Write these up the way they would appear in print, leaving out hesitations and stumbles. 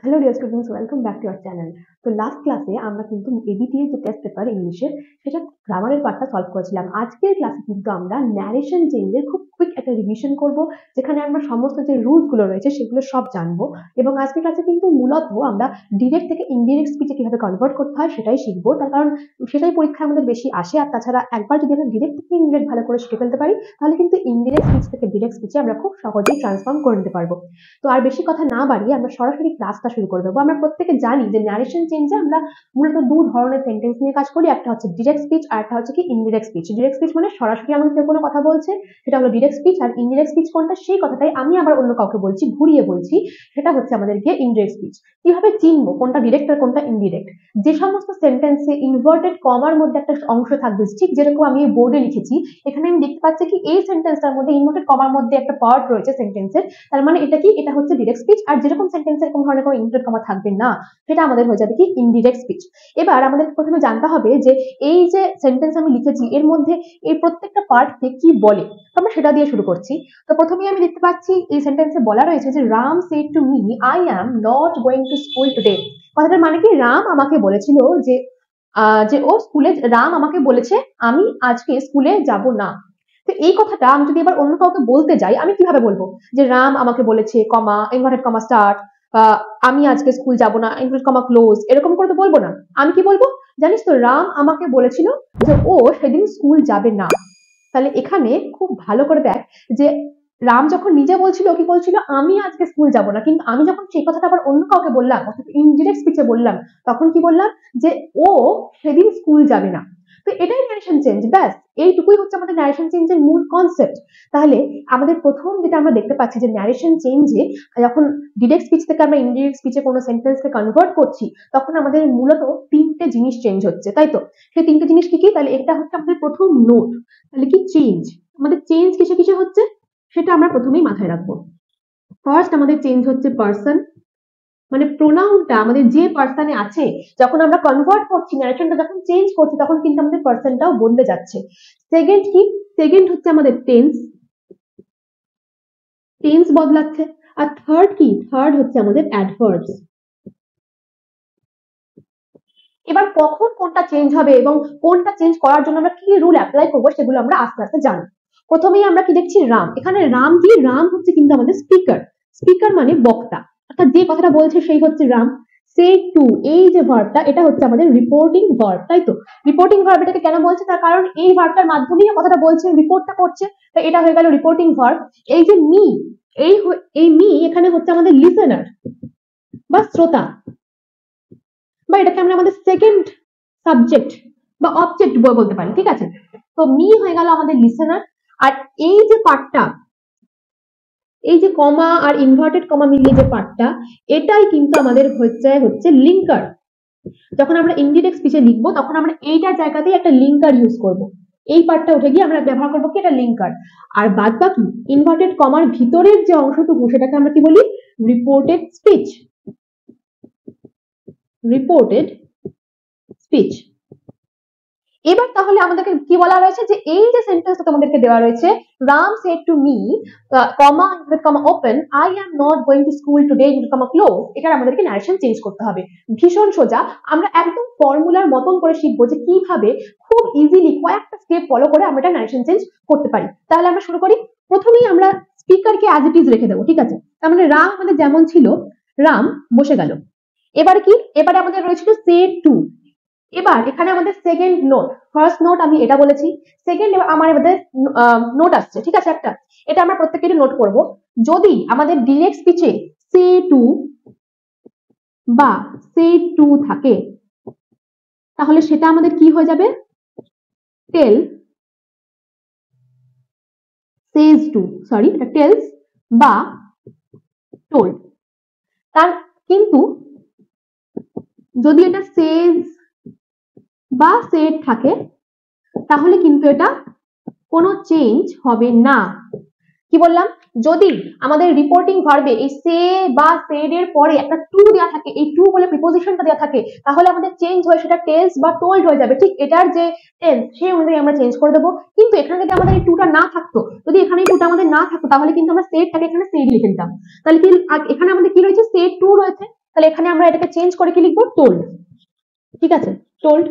Hello dear students, welcome back to our channel. তো last ক্লাসে আমরা কিন্তু এবিটি এর যে টেস্ট পেপার ইংলিশের সেটা গ্রামারের পার্টটা সলভ করেছিলাম। আজকের ক্লাসে কিন্তু আমরা ন্যারেশন চেঞ্জের খুব কুইক একটা রিভিশন করব, যেখানে আমরা সমস্ত যে রুলস গুলো রয়েছে সেগুলো সব জানবো। এবং আজকের ক্লাসে কিন্তু মূলত আমরা ডিরেক্ট থেকে ইনডিরেক্ট স্পিচে কিভাবে কনভার্ট করতে হয় সেটাই শিখবো, তার কারণ সেটাই পরীক্ষায় আমাদের বেশি আসে। আর তাছাড়া একবার যদি আমরা ডিরেক্ট থেকে ইনডিরেক্ট ভালো করে শিখে ফেলতে পারি, তাহলে কিন্তু ইনডিরেক্ট স্পিচ থেকে ডিরেক্ট স্পিচে আমরা খুব সহজেই ট্রান্সফর্ম করে নিতে পারবো। তো আর বেশি কথা না বাড়িয়ে আমরা সরাসরি ক্লাসটা শুরু করে দেবো। আমরা প্রত্যেকে জানি যে ন্যারেশন চেঞ্জে আমরা মূলত দু ধরনের সেন্টেন্স নিয়ে কাজ করি, একটা হচ্ছে ডিরেক্ট স্পিচ আর একটা হচ্ছে কি ইনডিরেক্ট স্পিচ। ডিরেক্ট স্পিচ মানে সরাসরি আমাদের কেউ কোনো কথা বলছে, সেটা হলো ডিরেক্ট স্পিচ। আর ইনডিরেক্ট স্পিচ কোনটা, সেই কথাটাই আমি আবার অন্য কাউকে বলছি, ঘুরিয়ে বলছি, সেটা হচ্ছে আমাদের গিয়ে ইনডিরেক্ট স্পিচ। কিভাবে চিনবো কোনটা ডিরেক্ট আর কোনটা ইনডিরেক্ট? যে সমস্ত সেন্টেন্সে ইনভার্টেড কমার মধ্যে একটা অংশ থাকবে, ঠিক যেরকম আমি বোর্ডে লিখেছি, এখানে আমি দেখতে পাচ্ছি কি এই সেন্টেন্সটার মধ্যে ইনভার্টেড কমার মধ্যে একটা পার্ট রয়েছে সেন্টেন্সের, তার মানে এটা কি, এটা হচ্ছে ডিরেক্ট স্পিচ। আর যেরকম সেন্টেন্সে এরকম ধরনের কোনো ইনভার্টেড কমা থাকবে না, সেটা আমাদের হয়ে যাবে কি ইনডিরেক্ট স্পিচ। এবার আমাদের প্রথমে জানতে হবে যে এই যে সেন্টেন্স আমি লিখেছি এর মধ্যে এই প্রত্যেকটা পার্টকে কি বলে। আমরা সেটা দিয়ে শুরু করছি। তো প্রথমেই আমি দেখতে পাচ্ছি এই সেন্টেন্সে বলা রয়েছে যে Ram said to me I am not going to school today. কথাটার মানে কি, রাম আমাকে বলেছিল যে রাম আমাকে বলেছে আমি আজকে স্কুলে যাব না। তো এই কথাটা আমি যদি এবার অন্য কাউকে বলতে যাই, আমি কিভাবে বলবো যে রাম আমাকে বলেছে কমা ইনভার্টেড কমা স্টার্ট, আমি আজকে স্কুল যাব না ইনভার্টেড কমা ক্লোজ, এরকম করে তো বলবো না। আমি কি বলবো জানিস তো, রাম আমাকে বলেছিল যে ও সেদিন স্কুল যাবে না। তাহলে এখানে খুব ভালো করে দেখ যে রাম যখন নিজে বলছিল, কি বলছিল, আমি আজকে স্কুল যাব না, কিন্তু আমি যখন সেই কথাটা আবার অন্য কাউকে বললাম, অর্থাৎ ইনডিরেক্ট স্পিচে বললাম, তখন কি বললাম যে ও সেদিন স্কুল যাবে না। তো এটাই ন্যারেশন চেঞ্জ, ব্যাস এইটুকুই হচ্ছে আমাদের ন্যারেশন চেঞ্জের মূল কনসেপ্ট। তাহলে আমাদের প্রথম যেটা আমরা দেখতে পাচ্ছি যে ন্যারেশন চেঞ্জে যখন ডিরেক্ট স্পিচ থেকে আমরা ইনডিরেক্ট স্পিচে কোনো সেন্টেন্সকে কনভার্ট করছি, তখন আমাদের মূলত তিনটে জিনিস চেঞ্জ হচ্ছে, তাই তো? সেই তিনটে জিনিস কি কি? তাহলে এটা হচ্ছে আমাদের প্রথম নোট। তাহলে কি চেঞ্জ, আমাদের চেঞ্জ কিসে কিসে হচ্ছে সেটা আমরা প্রথমেই মাথায় রাখবো। ফার্স্ট আমাদের চেঞ্জ হচ্ছে পার্সন, মানে প্রোনাউনটা আমাদের যে পার্সনে আছে, যখন আমরা কনভার্ট করছি, ন্যারেশনটা যখন চেঞ্জ করছি, তখন কিন্তু আমাদের পার্সনটাও বদলে যাচ্ছে। সেকেন্ড কি, সেকেন্ড হচ্ছে আমাদের টেন্স, টেন্স বদলাচ্ছে। আর থার্ড কি, থার্ড হচ্ছে আমাদের অ্যাডভার্বস। এবার কখন কোনটা চেঞ্জ হবে এবং কোনটা চেঞ্জ করার জন্য আমরা কি রুল অ্যাপ্লাই করবো, সেগুলো আমরা আস্তে আস্তে জানবো। প্রথমেই আমরা কি দেখছি, রাম। এখানে রাম কি, রাম হচ্ছে কিন্তু আমাদের স্পিকার। স্পিকার মানে বক্তা, অর্থাৎ যে কথাটা বলছে সেই হচ্ছে রাম। সে টু, এই যে ভার্বটা, এটা হচ্ছে আমাদের রিপোর্টিং ভার্ব, তাই তো? রিপোর্টিং ভার্ব এটাকে কেন বলছে, তার কারণ এই ভার্বটার মাধ্যমেই কথাটা বলছে, রিপোর্টটা করছে, তাই এটা হয়ে গেল রিপোর্টিং ভার্ব। এই যে মি, এই মি এখানে হচ্ছে আমাদের লিসেনার বা শ্রোতা, বা এটাকে আমরা আমাদের সেকেন্ড সাবজেক্ট বা অবজেক্ট বলতে পারি, ঠিক আছে? তো মি হয়ে গেল আমাদের লিসেনার। আর এই যে পার্টটা, এই যে কমা আর ইনভার্টেড কমা মিলিয়ে যে পার্টটা, এটাই কিন্তু আমাদের হচ্ছে লিঙ্কার। যখন আমরা ইনডিরেক্ট স্পিচে লিখবো, তখন আমরা এইটার জায়গাতেই একটা লিঙ্কার ইউজ করব। এই পার্টটা উঠে গিয়ে আমরা ব্যবহার করবো কি, এটা লিঙ্কার। আর বাদ বাকি ইনভার্টেড কমার ভিতরের যে অংশটুকু, সেটাকে আমরা কি বলি, রিপোর্টেড স্পিচ। Reported speech. এবার তাহলে আমাদেরকে কি বলা রয়েছে, যে এই যে সেন্টেন্সটা তোমাদেরকে দেওয়া রয়েছে, Ram said to me comma inverted comma open I am not going to school today inverted comma close, এটার আমাদেরকে ন্যারেশন চেঞ্জ করতে হবে। ভীষণ সোজা, আমরা একদম ফর্মুলার মতন করে শিখবো যে কিভাবে খুব ইজিলি কয়েকটা স্টেপ ফলো করে আমরা এটা ন্যারেশন চেঞ্জ করতে পারি। তাহলে আমরা শুরু করি। প্রথমেই আমরা স্পিকারকে অ্যাজ ইট ইজ রেখে দেবো, ঠিক আছে? তার মানে রাম আমাদের যেমন ছিল, রাম বসে গেল। এবারে কি, এবারে আমাদের রয়েছিল সেড টু। এবার এখানে আমাদের সেকেন্ড নোট, ফার্স্ট নোট আমি এটা বলেছি, সেকেন্ড আমাদের নোট আসছে, ঠিক আছে? একটা, এটা আমরা প্রত্যেকেরই নোট করব। যদি আমাদের ডিরেক্ট স্পিচে সে টু বা সে টু থাকে, তাহলে সেটা আমাদের কি হয়ে যাবে, টেল সেজ টু, সরি এটা টেলস বা টোল্ড। তার কিন্তু যদি এটা সেজ বা সেড থাকে, তাহলে কিন্তু এটা কোনো চেঞ্জ হবে না। কি বললাম, যদি আমাদের রিপোর্টিং ভার্বে এই সে বা সেড এর পরে একটা টু দেওয়া থাকে, এই টু বলে প্রিপোজিশনটা দেওয়া থাকে, তাহলে আমাদের চেঞ্জ হয়ে সেটা টেলস বা টোল্ড হয়ে যাবে, ঠিক এটার যে টেন্স সেই অনুযায়ী আমরা চেঞ্জ করে দেবো। কিন্তু এখানে যদি আমাদের এই টুটা না থাকতো, যদি এখানে এই টুটা আমাদের না থাকতো, তাহলে কিন্তু আমরা সেডটাকে এখানে সেড লিখে দিতাম। তাহলে কি এখানে আমাদের কি রয়েছে, সেড টু রয়েছে, তাহলে এখানে আমরা এটাকে চেঞ্জ করে কি লিখবো, টোল্ড। ঠিক আছে, টোল্ড।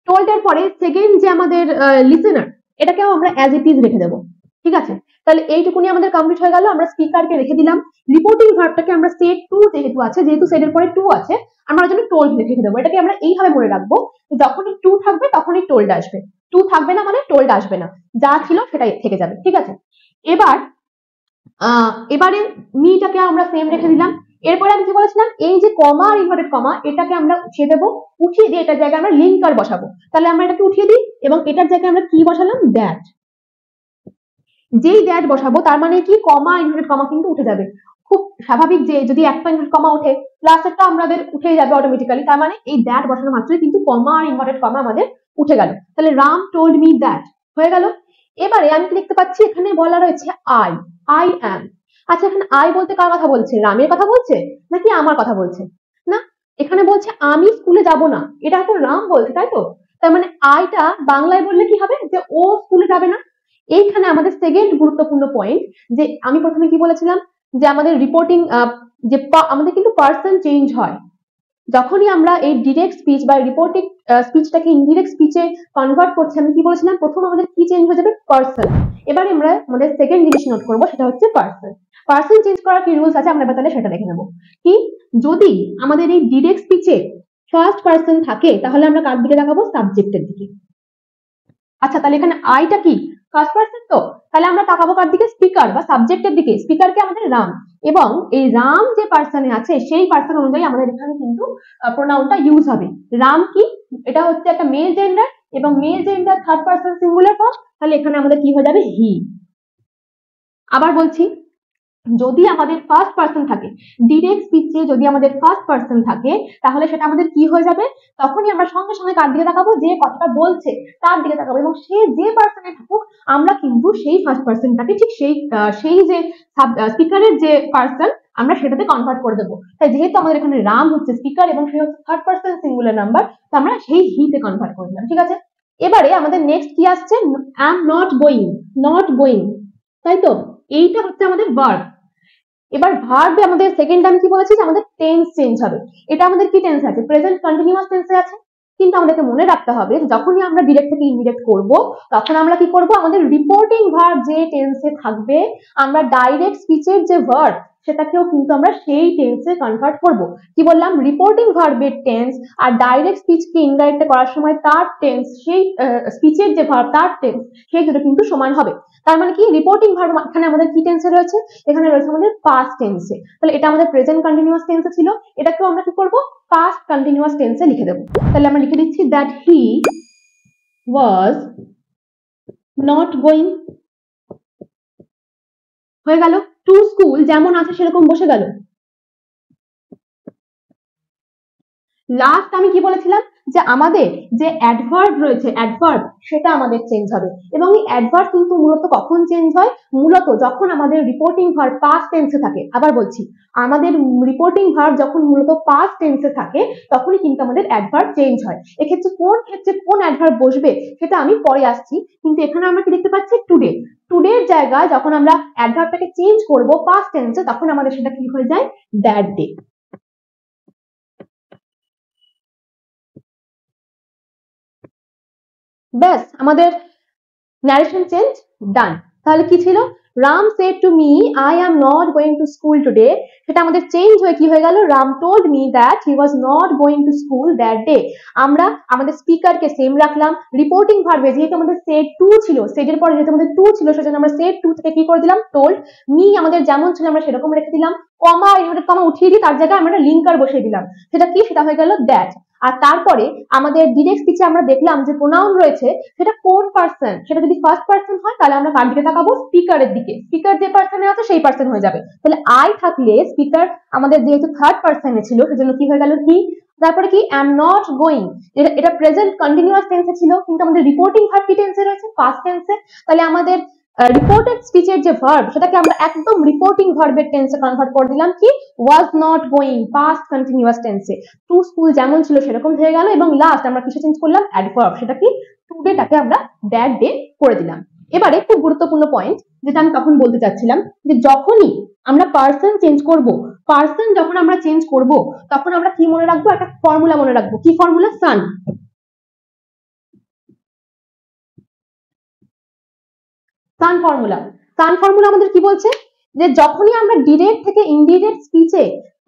টোল্ড এর পরে সেকেন্ড যে আমাদের লিসেনার, এটাকেও আমরা অ্যাজ ইট ইজ রেখে দেবো। ঠিক আছে, তাহলে এইটুকুনি আমাদের কমপ্লিট হয়ে গেল। আমরা স্পিকারকে রেখে দিলাম। রিপোর্টিং ভার্বটাকে আমরা সেড টু যেহেতু আছে, যেহেতু সেডের পরে টু আছে, আমরা ওর জন্য টোল্ড রেখে দেবো। এটাকে আমরা এইভাবে মনে রাখবো, যখনই টু থাকবে তখনই টোল্ড আসবে, টু থাকবে না মানে টোল্ড আসবে না, যা ছিল সেটাই থেকে যাবে। ঠিক আছে, এবারে মিটাকে আমরা সেম রেখে দিলাম। এরপরে আমি কি বলেছিলাম, এই যে কমা আর ইনভার্টেড কমা, এটাকে আমরা উঠিয়ে দেবো। উঠিয়ে দিয়ে এটার জায়গায় আমরা লিঙ্কার বসাবো। তাহলে আমরা এটাকে উঠিয়ে দিই এবং এটার জায়গায় আমরা কি বসালাম, দ্যাট। যেই দ্যাট বসাবো তার মানে কি, কমা ইনভার্টেড কমা কিন্তু উঠে যাবে। খুব স্বাভাবিক যে যদি একটা ইনভার্টেড কমা উঠে প্লাসেরটা আমাদের উঠে যাবে অটোমেটিক্যালি, তার মানে এই দ্যাট বসানো মাত্রই কিন্তু কমা আর ইনভার্টেড কমা আমাদের উঠে গেল। তাহলে রাম টোল্ড মি দ্যাট হয়ে গেল। এবারে আমি কি লিখতে পাচ্ছি, এখানে বলা রয়েছে আই অ্যাম। আচ্ছা, এখানে আই বলতে কার কথা বলছে, রামের কথা বলছে নাকি আমার কথা বলছে? না, এখানে বলছে আমি স্কুলে যাব না, এটা তো রাম বলছে, তাই তো? তার মানে আইটা বাংলায় বললে কি হবে, যে ও স্কুলে যাবে না। এইখানে আমাদের সেকেন্ড গুরুত্বপূর্ণ পয়েন্ট, যে আমি প্রথমে কি বলেছিলাম, যে আমাদের রিপোর্টিং যে আমাদের কিন্তু পার্সন চেঞ্জ হয় যখনই আমরা এই ডিরেক্ট স্পিচ বা রিপোর্টিং স্পিচটাকে ইনডিরেক্ট স্পিচে কনভার্ট করছি। আমি কি বলেছিলাম, প্রথম আমাদের কি চেঞ্জ হয়ে যাবে, পার্সন। এবার আমরা আমাদের সেকেন্ড জিনিস নোট করবো, সেটা হচ্ছে পার্সন। পার্সন চেঞ্জ করার কি রুলস আছে আমরা এবার তাহলে সেটা দেখে নেবো। কি, যদি আমাদের এই ডিরেক্ট স্পিচে ফার্স্ট পার্সন থাকে তাহলে আমরা কার দিকে দেখাবো, সাবজেক্টের দিকে। আচ্ছা, তাহলে এখানে আইটা কি ফার্স্ট পার্সন, তো তাহলে আমরা তাকাবো কার দিকে, স্পিকার বা সাবজেক্টের দিকে। স্পিকারকে আমাদের রাম, এবং এই রাম যে পার্সনে আছে সেই পার্সন অনুযায়ী আমাদের এখানে কিন্তু প্রোনাউনটা ইউজ হবে। রাম কি, এটা হচ্ছে একটা মেল জেন্ডার, এবং mail gender third person singular form, তাহলে এখানে আমাদের কি হয়ে যাবে, হি। আবার বলছি, যদি আমাদের ফার্স্ট পার্সন থাকে, ডিরেক্ট স্পিচে যদি আমাদের ফার্স্ট পার্সন থাকে, তাহলে সেটা আমাদের কি হয়ে যাবে, তখনই আমরা সঙ্গে সঙ্গে কার দিকে তাকাবো, যে কথাটা বলছে তার দিকে তাকাবো, এবং সে যে পার্সনে থাকুক আমরা কিন্তু সেই ফার্স্ট পার্সনটাকে ঠিক সেই যে স্পিকারের যে পার্সন আমরা সেটাতে কনভার্ট করে দেবো। তাই যেহেতু আমাদের এখানে রাম হচ্ছে স্পিকার এবং সে হচ্ছে থার্ড পার্সন সিঙ্গুলার নাম্বার, তো আমরা সেই হিতে কনভার্ট করে দিলাম। ঠিক আছে, এবারে আমাদের নেক্সট কি আসছে, আই এম নট গোয়িং, তাই তো? এইটা হচ্ছে আমাদের ভার্ব। এবার ভার্বে আমাদের সেকেন্ড আমি কি বলেছি, যে আমাদের টেন্স চেঞ্জ হবে। এটা আমাদের কি টেন্স আছে, প্রেজেন্ট কন্টিনিউয়াস টেন্সে আছে। কিন্তু আমাদেরকে মনে রাখতে হবে, যখনই আমরা ডিরেক্ট থেকে ইনডিরেক্ট করব তখন আমরা কি করব, আমাদের রিপোর্টিং ভার্ব যে টেন্সে থাকবে, আমরা ডাইরেক্ট স্পিচের যে ভার্ব সেটাকেও কিন্তু আমরা সেই টেন্সে কনভার্ট করব। কি বললাম, রিপোর্টিং ভার্বের টেন্স আর ডাইরেক্ট স্পিচকে ইনডাইরেক্ট করার সময় তার টেন্স, সেই স্পিচের যে ভার্ব তার টেন্স, সেই দুটো কিন্তু সমান হবে। তার মানে কি, রিপোর্টিং ভার্ব এখানে আমাদের কি টেন্সে রয়েছে, এখানে রয়েছে আমাদের পাস্ট টেন্সে। তাহলে এটা আমাদের প্রেজেন্ট কন্টিনিউয়াস টেন্সে ছিল, এটাকেও আমরা কি করব, পাস্ট কন্টিনিউয়াস টেন্সে লিখে দেবো। তাহলে আমরা লিখে দিচ্ছি that he was not going, হয়ে গেল। টু স্কুল যেমন আছে সেরকম বসে গেল। লাস্ট আমি কি বলেছিলাম, যে আমাদের যে অ্যাডভার্ব রয়েছে, অ্যাডভার্ব সেটা আমাদের চেঞ্জ হবে, এবং এই অ্যাডভার্ব কিন্তু মূলত কখন চেঞ্জ হয়, মূলত যখন আমাদের রিপোর্টিং ভার্ব পাস্ট টেন্সে থাকে। আবার বলছি, আমাদের রিপোর্টিং ভার্ব যখন মূলত পাস্ট টেন্সে থাকে তখনই কিন্তু আমাদের অ্যাডভার্ব চেঞ্জ হয়। এক্ষেত্রে কোন অ্যাডভার্ব বসবে সেটা আমি পরে আসছি, কিন্তু এখানে আমরা কি দেখতে পাচ্ছি, টুডের জায়গায় যখন আমরা অ্যাডভার্বটাকে চেঞ্জ করব পাস্ট টেন্সে, তখন আমাদের সেটা কি হয়ে যায়, দ্যাট ডে। ব্যাস, আমাদের ন্যারেশন চেঞ্জ ডান। তাহলে কি ছিল, Ram said to me I am not going to school today, সেটা আমাদের চেঞ্জ হয়ে কি হয়ে গেল, Ram told me that he was not going to school that day. আমরা আমাদের স্পিকারকে সেম রাখলাম, রিপোর্টিং ভার্বে যেহেতু আমাদের সেড টু ছিল, সেডের পরে যেহেতু আমাদের টু ছিল, সেজন্য আমরা সেড টু থেকে কি করে দিলাম, টোল্ড মি। আমাদের যেমন ছিল আমরা সেরকম রেখে দিলাম, কমা ইনভার্টেড কমা উঠিয়ে দিই, তার জায়গায় আমরা লিঙ্কার বসিয়ে দিলাম, সেটা কি, সেটা হয়ে গেল দ্যাট। আর তারপরে আমাদের ডিরেক্ট স্পিচে আমরা দেখলাম যে প্রোনাউন রয়েছে, সেটা কোন পার্সন, সেটা যদি ফার্স্ট পার্সন হয় তাহলে আমরা কার দিকে তাকাবো, স্পিকারের দিকে। স্পিকার যে পার্সনে আছে সেই পার্সন হয়ে যাবে। তাহলে আই থাকলে স্পিকার আমাদের যেহেতু থার্ড পার্সনে ছিল সেজন্য কি হয়ে গেল, হি। তারপরে কি, অ্যাম নট গোয়িং, এটা প্রেজেন্ট কন্টিনিউয়াস টেন্সে ছিল, কিন্তু আমাদের রিপোর্টিং ভার্ব কি টেন্সে রয়েছে, পাস্ট টেন্সে। তাহলে আমাদের রিপোর্টেড স্পিচের যে ভার্ব সেটাকে আমরা একদম রিপোর্টিং ভার্বের টেন্সে কনভার্ট করে দিলাম, কি, was not going, past continuous টেন্সে। টু স্কুল যেমন ছিল সেরকম হয়ে গেল, এবং লাস্ট আমরা কিসে চেঞ্জ করলাম, অ্যাডভার্ব, সেটা কি, টুডেটাকে আমরা দ্যাট ডে করে দিলাম। এবারে খুব গুরুত্বপূর্ণ পয়েন্ট যেটা আমি তখন বলতে চাচ্ছিলাম, যে যখনই আমরা পার্সন চেঞ্জ করব, পার্সন যখন আমরা চেঞ্জ করব, তখন আমরা কি মনে রাখবো, একটা ফর্মুলা মনে রাখবো। কি ফর্মুলা? সান। সান ফর্মুলা। সান ফর্মুলা আমাদের কি বলছে, যে যখনই আমরা ডিরেক্ট থেকে ইনডিরেক্ট স্পিচে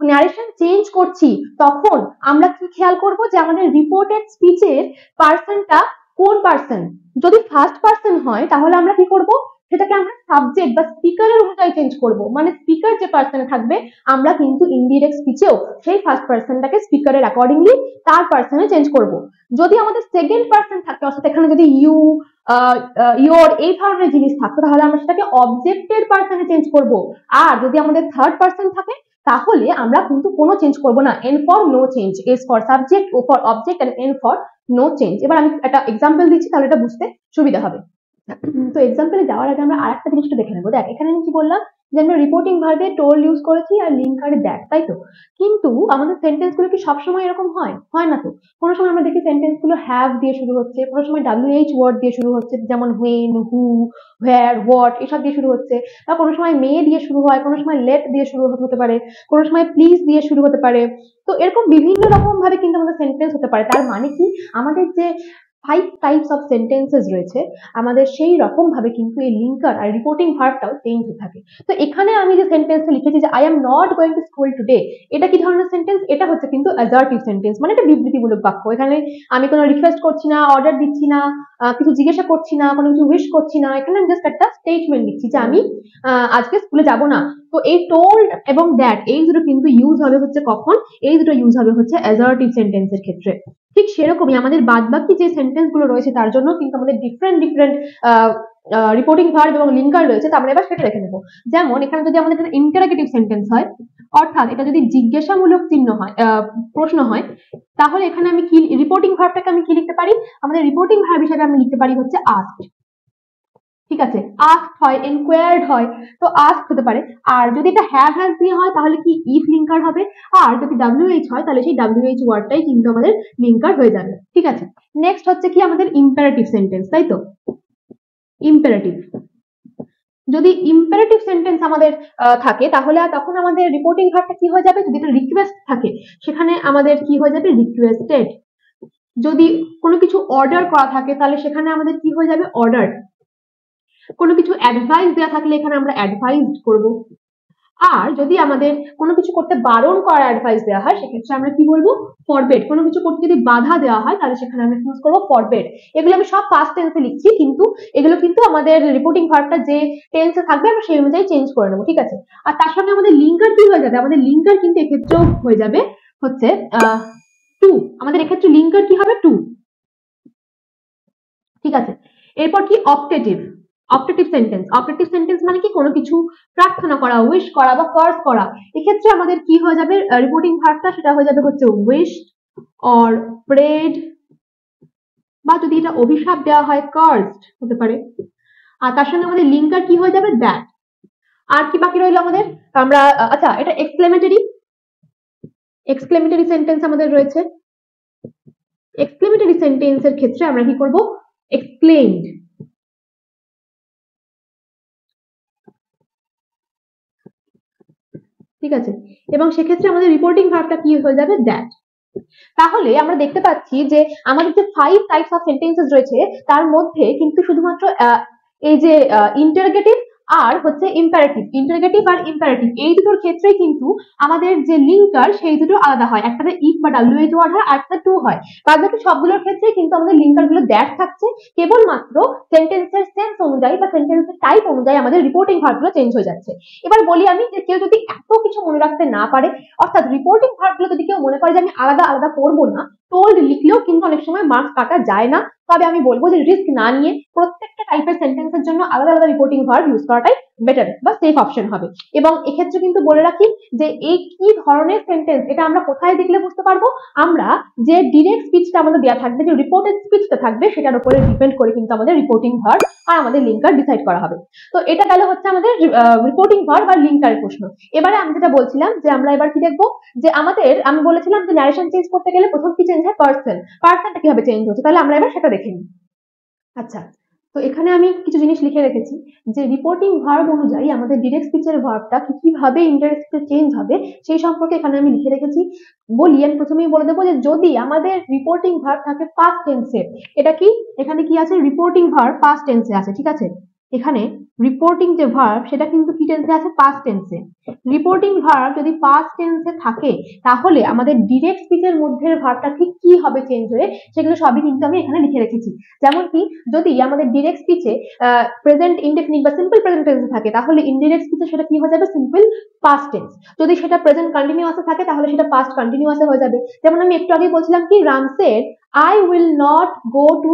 ন্যারেশন চেঞ্জ করছি, তখন আমরা কি খেয়াল করব, যে আমাদের রিপোর্টেড স্পিচের পার্সনটা কোন পার্সন। যদি ফার্স্ট পার্সন হয় তাহলে আমরা কি করব, সেটাকে আমরা সাবজেক্ট বা স্পিকারের অনুযায়ী চেঞ্জ করব। মানে স্পিকার যে পার্সনে থাকবে, আমরা কিন্তু ইনডিরেক্ট স্পিচেও সেই ফার্স্ট পার্সনটাকে স্পিকারের অ্যাকর্ডিংলি তার পার্সনে চেঞ্জ করব। যদি আমাদের সেকেন্ড পার্সন থাকে, অর্থাৎ এখানে যদি ইউ, ইয়োর এই ধরনের জিনিস থাকতো, তাহলে আমরা সেটাকে অবজেক্টের পার্সনে চেঞ্জ করব। আর যদি আমাদের থার্ড পার্সন থাকে, তাহলে আমরা কিন্তু কোনো চেঞ্জ করব না। N for no change, S for subject, O for object, and N for no change. এবার আমি একটা এক্সাম্পল দিচ্ছি, তাহলে এটা বুঝতে সুবিধা হবে। তো এক্সাম্পলে যাওয়ার আগে আমরা আরেকটা জিনিস দেখে নেবো। দেখ, এখানে আমি কি বললাম, যে আমরা রিপোর্টিং ভার্বে টোল্ড ইউজ করেছি আর লিঙ্কারে দ্যাট, তাই তো। কিন্তু আমাদের সেন্টেন্স গুলো কি সবসময় এরকম হয়? হয় না তো। কোনো সময় আমরা দেখি সেন্টেন্স গুলো হ্যাভ দিয়ে শুরু হচ্ছে, কোনো সময় WH ওয়ার্ড দিয়ে শুরু হচ্ছে, যেমন হোয়েন, হু, হোয়ার, হোয়াট এসব দিয়ে শুরু হচ্ছে। বা কোনো সময় মে দিয়ে শুরু হয়, কোনো সময় লেট দিয়ে শুরু হতে পারে, কোনো সময় প্লিজ দিয়ে শুরু হতে পারে। তো এরকম বিভিন্ন রকম ভাবে কিন্তু আমাদের সেন্টেন্স হতে পারে। তার মানে কি, আমাদের যে 5 টাইপস অফ সেন্টেন্সেস রয়েছে, আমাদের সেই রকম ভাবে কিন্তু এই লিঙ্কার আর রিপোর্টিং ভার্বটাও চেঞ্জ হতে থাকে। তো এখানে আমি যে সেন্টেন্সটা লিখেছি, যে I am not going to school today, এটা কি ধরনের সেন্টেন্স? এটা হচ্ছে কিন্তু অ্যাসার্টিভ সেন্টেন্স, মানে এটা বিবৃতিমূলক বাক্য। এখানে আমি কোনো রিকোয়েস্ট করছি না, অর্ডার দিচ্ছি না, কিছু জিজ্ঞাসা করছি না, কোনো কিছু উইশ করছি না। এখানে আমি জাস্ট একটা স্টেটমেন্ট দিচ্ছি যে আমি আজকে স্কুলে যাব না। তো এই টোল্ড এবং দ্যাট, এই দুটো কিন্তু ইউজ হবে হচ্ছে কখন? এই দুটো ইউজ হবে হচ্ছে অ্যাসার্টিভ সেন্টেন্সের ক্ষেত্রে। ঠিক সেরকমই আমাদের বাদবাকি যে সেন্টেন্স গুলো রয়েছে, তার জন্য কিন্তু আমাদের ডিফারেন্ট ডিফারেন্ট রিপোর্টিং ভার্ব এবং লিঙ্কার রয়েছে। তো আমরা এবার সেটা দেখে নেবো। যেমন এখানে যদি আমাদের ইন্টারোগেটিভ সেন্টেন্স হয়, অর্থাৎ এটা যদি জিজ্ঞাসামূলক চিহ্ন হয়, প্রশ্ন হয়, তাহলে এখানে আমি কি রিপোর্টিং ভার্বটাকে আমি কি লিখতে পারি? আমাদের রিপোর্টিং ভার্ব হিসেবে আমি লিখতে পারি হচ্ছে আস্কড। ঠিক আছে, আস্কড হয়, এনকোয়ার্ড হয়, তো আস্ক হতে পারে। আর যদি এটা হ্যাভ হ্যাজ দিয়ে হয়, তাহলে কি ইফ লিঙ্কার হবে। আর যদি WH হয়, তাহলে সেই WH ওয়ার্ডটাই কিন্তু আমাদের লিঙ্কার হয়ে যাবে। ঠিক আছে, নেক্সট হচ্ছে কি আমাদের ইম্পারেটিভ সেন্টেন্স, তাই তো। ইম্পারেটিভ, যদি ইম্পারেটিভ সেন্টেন্স আমাদের থাকে, তাহলে তখন আমাদের রিপোর্টিং ভার্বটা কি হয়ে যাবে? যদি এটা রিকোয়েস্ট থাকে, সেখানে আমাদের কি হয়ে যাবে? রিকোয়েস্টেড। যদি কোনো কিছু অর্ডার করা থাকে, তাহলে সেখানে আমাদের কি হয়ে যাবে? অর্ডার। কোনো কিছু অ্যাডভাইস দেওয়া থাকলে এখানে আমরা অ্যাডভাইসড করব। আর যদি আমাদের কোনো কিছু করতে বারণ করার অ্যাডভাইস দেওয়া হয়, সেক্ষেত্রে আমরা কি বলবো? ফরবেড। কোনো কিছু করতে যদি বাধা দেওয়া হয়, তাহলে সেখানে আমরা ইউজ করবো ফরবেড। এগুলো আমি সব পাস্ট টেন্সে লিখছি, কিন্তু এগুলো কিন্তু আমাদের রিপোর্টিং ভার্বটা যে টেন্সে থাকবে, আমরা সেই অনুযায়ী চেঞ্জ করে নেবো। ঠিক আছে, আর তার সঙ্গে আমাদের লিঙ্কার কি হয়ে যাবে? আমাদের লিঙ্কার কিন্তু এক্ষেত্রেও হয়ে যাবে হচ্ছে টু। আমাদের এক্ষেত্রে লিঙ্কার কি হবে? টু। ঠিক আছে, এরপর কি? Optative. Optative sentence. Optative sentence মানে কি? কোনো কিছু প্রার্থনা করা, উইশ করা বা কার্স করা। এক্ষেত্রে আমাদের কি হয়ে যাবে? রিপোর্টিং ভার্বটা সেটা হয়ে যাবে হচ্ছে উইশ অর প্রেড, বা যদি এটা অভিশাপ দেওয়া হয়, কার্সড হতে পারে। আর তার সঙ্গে আমাদের লিঙ্কার কি হয়ে যাবে? দ্যাট। আর কি বাকি রইল আমাদের? আমরা আচ্ছা, এটা এক্সক্লেমেটরি। এক্সক্লেমেটরি সেন্টেন্স আমাদের রয়েছে। এক্সক্লেমেটরি সেন্টেন্সের ক্ষেত্রে আমরা কি করব? এক্সপ্লেইনড। ঠিক আছে, এবং সেক্ষেত্রে আমাদের রিপোর্টিং ভার্বটা কি হয়ে যাবে? দ্যাট। তাহলে আমরা দেখতে পাচ্ছি যে আমাদের যে 5 টাইপস অফ সেন্টেন্সেস রয়েছে, তার মধ্যে কিন্তু শুধুমাত্র এই যে ইন্টারোগেটিভ আর হচ্ছে ইম্পারেটিভ, ইন্টারোগেটিভ আর ইম্পারেটিভ, এই দুটোর ক্ষেত্রেই কিন্তু আমাদের যে লিঙ্কার সেই দুটো আলাদা হয়। একটাতে ইফ বা WH ওয়ার্ড হয়, আর একটা টু হয়। বাদ বাকি সবগুলোর ক্ষেত্রেই কিন্তু আমাদের লিঙ্কার গুলো দ্যাট থাকছে। কেবলমাত্র সেন্টেন্সের সেন্স অনুযায়ী বা সেন্টেন্সের টাইপ অনুযায়ী আমাদের রিপোর্টিং ভার্বগুলো চেঞ্জ হয়ে যাচ্ছে। এবার বলি আমি, যে কেউ যদি এত কিছু মনে রাখতে না পারে, অর্থাৎ রিপোর্টিং ভার্বগুলো যদি কেউ মনে করে যে আমি আলাদা আলাদা করবো না, টোল্ড লিখলেও কিন্তু অনেক সময় মার্কস কাটা যায় না। তবে আমি বলবো যে রিস্ক না নিয়ে প্রত্যেকটা টাইপের সেন্টেন্সের জন্য আলাদা আলাদা রিপোর্টিং ভার্ব ইউজ করাটাই বেটার বা সেফ অপশন হবে। এবং এক্ষেত্রে কিন্তু বলে রাখি যে এই কি ধরনের সেন্টেন্স, এটা আমরা কোথায় দেখলে বুঝতে পারবো? আমরা যে ডিরেক্ট স্পিচটা আমাদের দেওয়া থাকবে, যে রিপোর্টেড স্পিচটা থাকবে, সেটার উপরে ডিপেন্ড করে কিন্তু আমাদের রিপোর্টিং ভার্ব আর আমাদের লিঙ্কার ডিসাইড করা হবে। তো এটা গেল হচ্ছে আমাদের রিপোর্টিং ভার্ব আর লিঙ্কারের প্রশ্ন। এবারে আমি যেটা বলছিলাম, যে আমরা এবার কি দেখবো, যে আমাদের, আমি বলেছিলাম যে ন্যারেশন চেঞ্জ করতে গেলে প্রথম কি চেঞ্জ হয়? পার্সন। পার্সনটা কিভাবে চেঞ্জ হচ্ছে, তাহলে আমরা এবার সেটা দেখে নিই। আচ্ছা, তো এখানে আমি কিছু জিনিস লিখে রেখেছি যে রিপোর্টিং ভার্ব অনুযায়ী আমাদের ডিরেক্ট স্পিচের ভার্বটা কিভাবে ইনডাইরেক্ট স্পিচে চেঞ্জ হবে সেই সম্পর্কে এখানে আমি লিখে রেখেছি। বলি, আমি প্রথমেই বলে দেবো যে যদি আমাদের রিপোর্টিং ভার্ব থাকে পাস্ট টেন্সে, এটা কি এখানে কি আছে, রিপোর্টিং ভার্ব পাস্ট টেন্সে আছে, ঠিক আছে। এখানে রিপোর্টিং যে ভার্ব সেটা কিন্তু কি টেন্সে আছে, পাস্ট টেন্সে। রিপোর্টিং ভার্ব যদি পাস্ট টেন্সে থাকে তাহলে আমাদের ডিরেক্ট স্পিচের মধ্যে ভার্বটা ঠিক কি হবে চেঞ্জ হয়ে, সেগুলো সবই কিন্তু আমি এখানে লিখে রেখেছি। যেমন কি যদি আমাদের ডিরেক্ট স্পিচে প্রেজেন্ট ইনডেফিনিট বা সিম্পল প্রেজেন্ট টেন্সে থাকে তাহলে ইনডিরেক্ট স্পিচে সেটা কি হয়ে যাবে, সিম্পল পাস্ট টেন্স। যদি সেটা প্রেজেন্ট কন্টিনিউয়াসে থাকে তাহলে সেটা পাস্ট কন্টিনিউয়াসে হয়ে যাবে। যেমন আমি একটু আগে বলছিলাম কি, Ram said I will not go to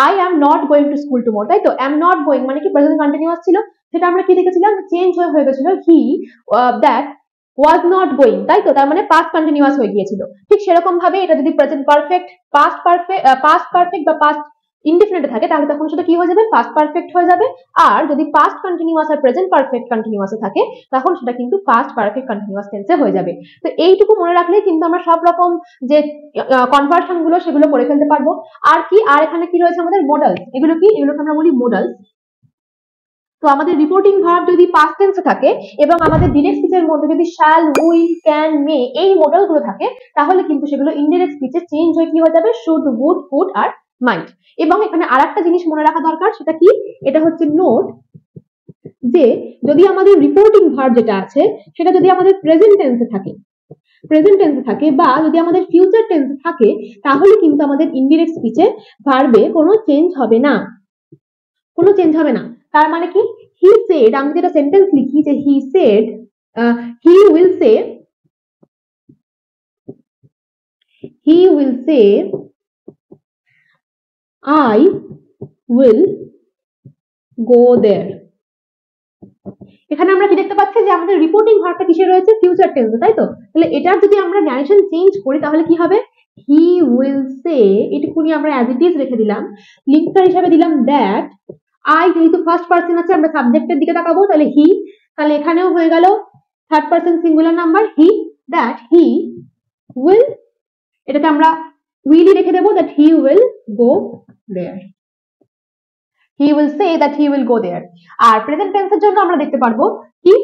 I am not going to school tomorrow, তাই তো am not going মানে কি প্রেজেন্ট কন্টিনিউয়াস ছিল, সেটা আমরা কি দেখেছিলাম চেঞ্জ হয়ে গেছিল he that was not going, তাই তো, তার মানে পাস্ট কন্টিনিউয়াস হয়ে গিয়েছিল। ঠিক সেরকম ভাবে এটা যদি প্রেজেন্ট পারফেক্ট, পাস্ট পারফেক্ট বা পাস্ট ইনডিফিনিটে থাকে তাহলে তখন সেটা কি হয়ে যাবে, পাস্ট পারফেক্ট হয়ে যাবে। আর যদি পাস্ট কন্টিনিউয়াস আর প্রেজেন্ট পারফেক্ট কন্টিনিউয়াসে থাকে তখন সেটা কিন্তু পাস্ট পারফেক্ট কন্টিনিউয়াস টেন্সে হয়ে যাবে। তো এইটুকু মনে রাখলেই কিন্তু আমরা সব রকম যে কনভার্সন গুলো সেগুলো করে ফেলতে পারবো। আর কি, আর এখানে কি রয়েছে আমাদের মডেলস, এগুলো কি, এগুলোকে আমরা বলি মডেলস। তো আমাদের রিপোর্টিং ভার্ব যদি পাস্ট টেন্সে থাকে এবং আমাদের ডিরেক্ট স্পিচের মধ্যে যদি শ্যাল, উইল, ক্যান, মে এই মডেলগুলো থাকে তাহলে কিন্তু সেগুলো ইনডিরেক্ট স্পিচে চেঞ্জ হয়ে কি হয়ে যাবে, শুড, উড, কুড আর মাইট। এবং এখানে আরেকটা জিনিস মনে রাখা দরকার, সেটা কি, এটা হচ্ছে নোট, যে যদি আমাদের রিপোর্টিং ভার্ব যেটা আছে সেটা যদি আমাদের প্রেজেন্ট টেন্সে থাকে বা যদি আমাদের ফিউচার টেন্সে থাকে তাহলে কিন্তু আমাদের ইনডিরেক্ট স্পিচে ভার্বে কোনো চেঞ্জ হবে না, তার মানে কি, হি সেড, আমি যেটা সেন্টেন্স লিখি যে he said, he will say I will go there। এখানে আমরা কি দেখতে পাচ্ছি যে আমাদের রিপোর্টিং ভার্বটা কিসে রয়েছে, ফিউচার টেন্সে, তাই তো। তাহলে এটার যদি আমরা ন্যারেশন চেঞ্জ করি তাহলে কি হবে, হি উইল সে, এটুকুনি আমরা অ্যাজ ইট ইজ রেখে দিলাম, লিঙ্কার হিসাবে দিলাম দ্যাট, আই যেহেতু ফার্স্ট পারসন আছে আমরা সাবজেক্টের দিকে তাকাবো, তাহলে হি, তাহলে এখানেও হয়ে গেল third person singular number he, that he will, এটাকে আমরা উইলই রেখে দেবো, that he will go there, he will say that he will go there। আর প্রেজেন্ট টেন্সের জন্য আমরা দেখতে পারবো কি,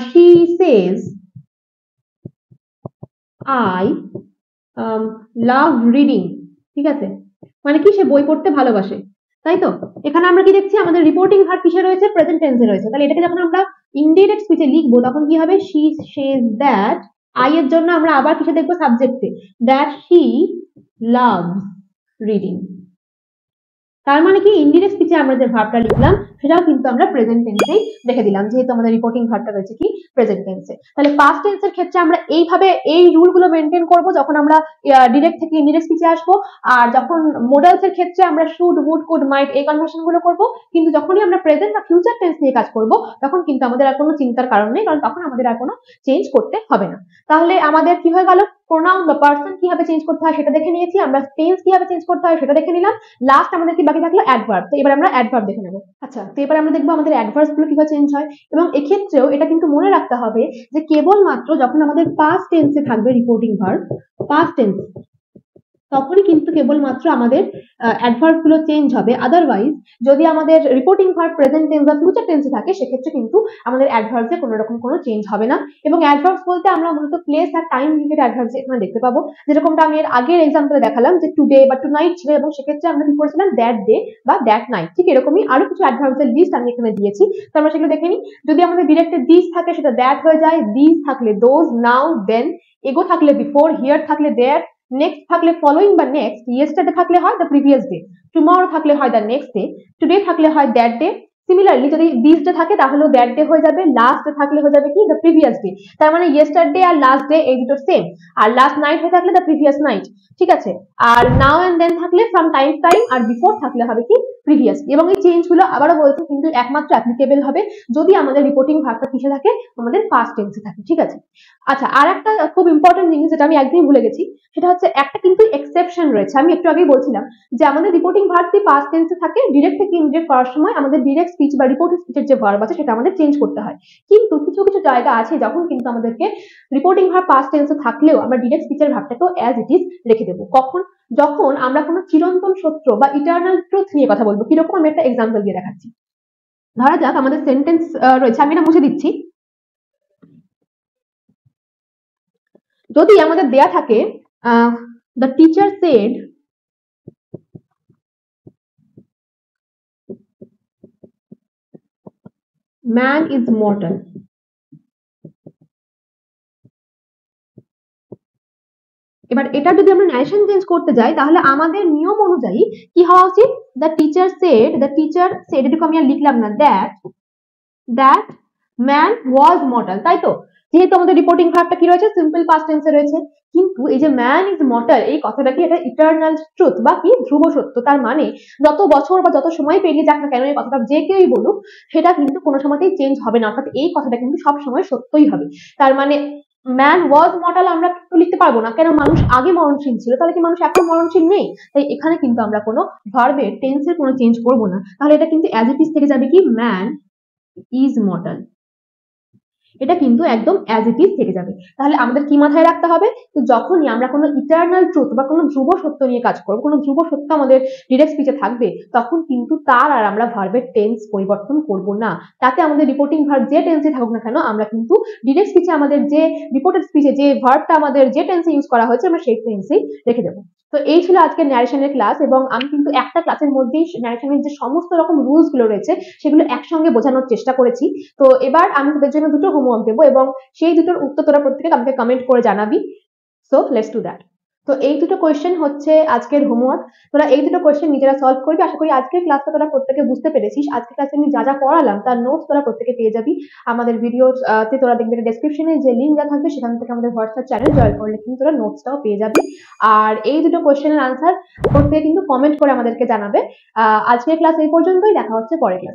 she says I love reading, ঠিক আছে, মানে কি সে বই পড়তে ভালোবাসে, তাই তো। এখানে আমরা কি দেখছি, আমাদের রিপোর্টিং ভার্ব কিসে রয়েছে, প্রেজেন্ট টেন্সে রয়েছে। তাহলে এটাকে যখন আমরা ইনডিরেক্ট স্পিচে লিখবো তখন কি হবে, she says that, I এর জন্য আমরা আবার কিসে দেখবো, সাবজেক্টে, that she loves reading। তার মানে কি ইনডিরেক্ট স্পিচে আমরা যে ভার্বটা লিখলাম সেটাও কিন্তু আমরা প্রেজেন্ট টেন্সেই রেখে দিলাম, যেহেতু আমাদের রিপোর্টিং ভার্বটা রয়েছে কি প্রেজেন্ট টেন্সে। তাহলে পাস্ট টেন্সের ক্ষেত্রে আমরা এইভাবে এই রুলগুলো মেনটেন করব যখন আমরা ডিরেক্ট থেকে ইনডিরেক্ট স্পিচে আসবো। আর যখন মোডালস এর ক্ষেত্রে আমরা শুড, উড, কুড, মাইট এই কনভার্সন গুলো করব। কিন্তু যখনই আমরা প্রেজেন্ট বা ফিউচার টেন্স নিয়ে কাজ করব তখন কিন্তু আমাদের আর কোনো চিন্তার কারণ নেই, কারণ তখন আমাদের আর কোনো চেঞ্জ করতে হবে না। তাহলে আমাদের কি হয়ে গেল, প্রোনাউন বা পারসন কিভাবে চেঞ্জ করতে হয় সেটা দেখে নিয়েছি, আমরা টেন্স কিভাবে চেঞ্জ করতে হয় সেটা দেখে নিলাম। লাস্ট আমাদের কি বাকি থাকলো, অ্যাডভার্ব। তো এবার আমরা অ্যাডভার্ব দেখে নেব। আচ্ছা, তো এবার আমরা দেখবো আমাদের অ্যাডভার্বস গুলো কিভাবে চেঞ্জ হয়। এবং এক্ষেত্রেও এটা কিন্তু মনে রাখতে হবে যে কেবলমাত্র যখন আমাদের পাস্ট টেন্সে থাকবে রিপোর্টিং ভার্ব, পাস্ট টেন্স, তখনই কিন্তু কেবলমাত্র আমাদের অ্যাডভার্ব গুলো চেঞ্জ হবে। আদারওয়াইজ যদি আমাদের রিপোর্টিং ভার্ব প্রেজেন্ট টেন্স বা ফিউচার টেন্সে থাকে সেক্ষেত্রে কিন্তু আমাদের অ্যাডভার্বসে কোনো রকম কোনো চেঞ্জ হবে না। এবং অ্যাডভার্বস বলতে আমরা মূলত প্লেস আর টাইম রিলেটেড অ্যাডভার্বস এখানে দেখতে পাবো, যেরকমটা আমি এর আগের এক্সাম্পলে দেখালাম যে টুডে বা টু নাইট ছিল, এবং সেক্ষেত্রে আমরা কি করেছিলাম, দ্যাট ডে বা দ্যাট নাইট। ঠিক এরকমই আরো কিছু অ্যাডভার্বসের লিস্ট আমি এখানে দিয়েছি, তো আমরা সেগুলো দেখে নিই। যদি আমাদের ডিরেক্টে দিস থাকে সেটা দ্যাট হয়ে যায়, দিস থাকলে দোজ, নাও, দেন, এগো থাকলে বিফোর, হিয়ার থাকলে দেয়ার, নেক্সট থাকলে ফলোইং বা নেক্সট, ইয়েস্টারডে থাকলে হয় দ্য প্রিভিয়াস ডে, টুমরো থাকলে হয় দ্য নেক্সট ডে, টুডে থাকলে হয় দ্যাট ডে। সিমিলারলি যদি দিস ডে থাকে তাহলেও দ্যাট ডে হয়ে যাবে, লাস্ট ডে থাকলে হয়ে যাবে কি দ্য প্রিভিয়াস ডে। তার মানে ইয়েস্টারডে আর লাস্ট ডে এই দুটো সেম। আর লাস্ট নাইট হয়ে থাকলে দ্য প্রিভিয়াস নাইট, ঠিক আছে। আর নাও এন্ড দেন থাকলে ফ্রম টাইম টু টাইম, আর বিফোর থাকলে হবে কি প্রিভিয়াস। এবং এই চেঞ্জ গুলো আবারও বলছি কিন্তু একমাত্র অ্যাপ্লিকেবল হবে যদি আমাদের রিপোর্টিং ভার্বটা কিসে থাকে, আমাদের পাস্ট টেন্সে থাকে, ঠিক আছে। আচ্ছা, আর একটা খুব ইম্পর্টেন্ট জিনিস যেটা আমি একদমই ভুলে গেছি, সেটা হচ্ছে একটা কিন্তু এক্সেপশন রয়েছে। আমি একটু আগেই বলছিলাম যে আমাদের রিপোর্টিং ভার্ব যদি পাস্ট টেন্সে থাকে ডিরেক্ট থেকে ইনডিরেক্ট করার সময় আমাদের ডিরেক্ট স্পিচ বা রিপোর্টিং স্পিচের যে ভার্ব আছে সেটা আমাদের চেঞ্জ করতে হয়। কিন্তু কিছু কিছু জায়গা আছে যখন কিন্তু আমাদেরকে রিপোর্টিং ভার্ব পাস্ট টেন্সে থাকলেও আমরা ডিরেক্ট স্পিচের ভার্বটাকেও অ্যাজ ইট ইজ রেখে দেবো। কখন? যখন আমরা কোনো চিরন্তন সত্য বা ইটারনাল ট্রুথ নিয়ে কথা বলবো। কিরকম? আমি একটা এক্সাম্পল দিয়ে দেখাচ্ছি। ধরা যাক আমাদের সেন্টেন্স রয়েছে, আমি এটা মুছে দিচ্ছি। যদি আমাদের দেয়া থাকে the teacher said man is mortal, এবার এটা যদি আমরা ন্যারেশন চেঞ্জ করতে যাই তাহলে আমাদের নিয়ম অনুযায়ী কি হওয়া উচিত? দ্য টিচার সেড, এটুকু আমি আর লিখলাম না, দ্যাট ম্যান ওয়াজ মর্টাল, তাই তো? যেহেতু আমাদের রিপোর্টিং ভার্বটা কি রয়েছে? সিম্পল পাস্ট টেন্সে রয়েছে। কিন্তু এই যে ম্যান ইজ মর্টাল, এই কথাটা কি এটা ইটারনাল ট্রুথ বা কি ধ্রুব সত্য? তার মানে যত বছর বা যত সময় পেরিয়ে যাক না কেন এই কথাটা যে কেউই বলুক সেটা কিন্তু কোনো সময়তেই চেঞ্জ হবে না, অর্থাৎ এই কথাটা কিন্তু সব সময় সত্যই হবে। তার মানে ম্যান ওয়াজ মর্টাল আমরা তো লিখতে পারবো না, কেন? মানুষ আগে মরণশীল ছিল, তাহলে কি মানুষ এখন মরণশীল নেই? তাই এখানে কিন্তু আমরা কোনো ভার্বের টেন্সের কোনো চেঞ্জ করবো না, তাহলে এটা কিন্তু অ্যাজ ইট ইজ থেকে যাবে কি ম্যান ইজ মর্টাল, এটা কিন্তু একদম অ্যাজ ইট ইজ থেকে যাবে। তাহলে আমাদের কি মাথায় রাখতে হবে? তো যখনই আমরা কোনো ইটারনাল ট্রুথ বা কোনো ধ্রুব সত্য নিয়ে কাজ করবো, কোনো ধ্রুব সত্য আমাদের ডিরেক্ট স্পিচে থাকবে, তখন কিন্তু তার আর আমরা ভার্বের টেন্স পরিবর্তন করব না। তাতে আমাদের রিপোর্টিং ভার্ব যে টেন্সে থাকুক না কেন, আমরা কিন্তু ডিরেক্ট স্পিচে আমাদের যে রিপোর্টেড স্পিচে যে ভার্বটা আমাদের যে টেন্সে ইউজ করা হয়েছে আমরা সেই টেন্সেই রেখে দেবো। তো এই ছিল আজকের ন্যারেশনের ক্লাস, এবং আমি কিন্তু একটা ক্লাসের মধ্যেই ন্যারেশনের যে সমস্ত রকম রুলস গুলো রয়েছে সেগুলো একসঙ্গে বোঝানোর চেষ্টা করেছি। তো এবার আমি তোদের জন্য দুটো হোমওয়ার্ক দেবো এবং সেই দুটোর উত্তর তোরা প্রত্যেকে আমাকে কমেন্ট করে জানাবি। So let's do that. তো এই দুটো কোয়েশ্চেন হচ্ছে আজকের হোমওয়ার্ক। তোরা এই দুটো কোয়েশ্চেন নিজেরা সলভ করবি। আশা করি আজকের ক্লাসটা তোরা প্রত্যেকে বুঝতে পেরেছিস। আজকের ক্লাসে আমি যা যা পড়ালাম তার নোটস তোরা প্রত্যেকে পেয়ে যাবি আমাদের ভিডিওতে। তোরা দেখবি ডেসক্রিপশনে যে লিঙ্ক দেওয়া থাকবে সেখান থেকে আমাদের হোয়াটসঅ্যাপ চ্যানেল জয়েন করলে কিন্তু তোরা নোটসটাও পেয়ে যাবি। আর এই দুটো কোয়েশ্চেনের আনসার প্রত্যেকে কিন্তু কমেন্ট করে আমাদেরকে জানাবে। আজকের ক্লাস এই পর্যন্তই, দেখা হচ্ছে পরের ক্লাস।